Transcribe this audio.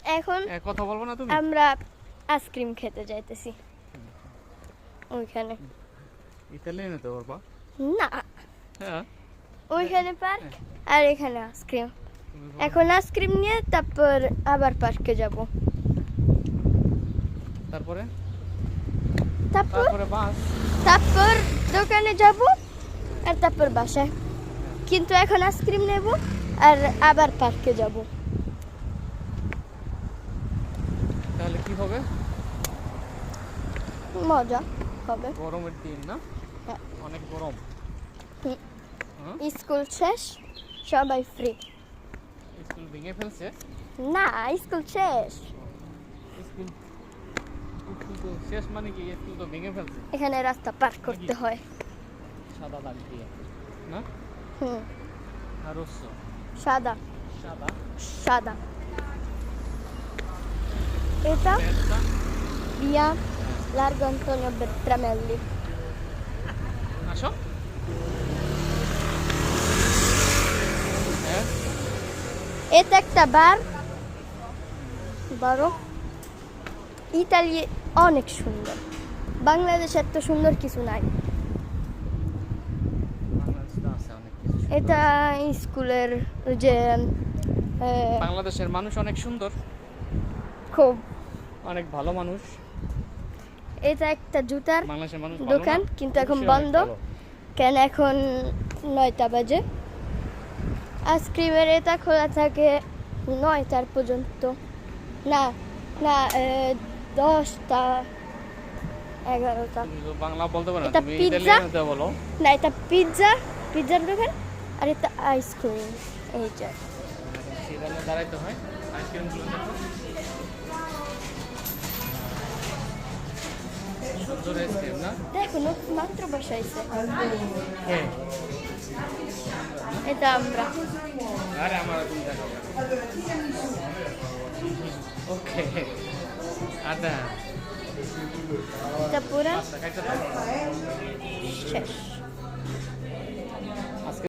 এখন কথা বলবো না তুমি? আমরা আইসক্রিম খেতে যাইতেছি ওইখানে। ইতালিয়ানে তো পারবা? না, হ্যাঁ, ওইখানে পার্ক আর এখানে আইসক্রিম। এখন আইসক্রিম নিয়ে তারপর আবার পার্কে যাব। তারপরে তারপর তারপরে বাস। তারপর দোকানে যাব আর তারপর বাসায়। কিন্তু এখন আইসক্রিম নেব আর আবার পার্কে যাব। তাহলে কি হবে? মজা হবে। গরমের দিন না? হ্যাঁ। অনেক গরম। হুম। হ্যাঁ? স্কুল শেষ, সবাই ফ্রি। স্কুল ভেঙে ফেলছে? না, স্কুল শেষ। স্কুল স্কুল তো শেষ মানে কি? স্কুল তো ভেঙে ফেলছে। এখানে রাস্তা পার করতে হয়। সাদা দাগ দিয়ে না? হুম, আর রস্য সাদা সাদা। সাদা। এটা এটা via Largo Antonio Bertramelli. আসো। হ্যাঁ, এটা একটা বার, বড়। ইতালি অনেক সুন্দর। বাংলাদেশে এত সুন্দর কিছু নাই। বাংলাদেশে তো আছে অনেক কিছু সুন্দর। এটা স্কুলের যে বাংলাদেশের মানুষ অনেক সুন্দর, খুব। অনেক ভালো মানুষ। এটা একটা জুতার বাংলাদেশের মানুষ ভালো দোকান, না? কিন্তু এখন অবশ্যই অনেক বন্ধ। ভালো। কেন? এখন 9টা বাজে। আইসক্রিমের এটা খোলা থাকে 9টার পর্যন্ত। না না, 10টা 11টা। তুমি তো বাংলা বলতে পারো না, এটা তুমি পিৎজা? ইতালিয়ানতে বলো। না, এটা পিৎজার দোকান। আর এটা আইসক্রিম। এই যে সেখানে দাঁড়াইতে হয় আইসক্রিমগুলো দেখো। সুন্দর আইসক্রিম না? দেখো, মাত্র বসাইছে। হ্যাঁ। এটা আমরা। আরে আমার তুমি দেখো। ওকে। আদা। এটা পুরা আচ্ছা, খাইতে থাকো। শেষ।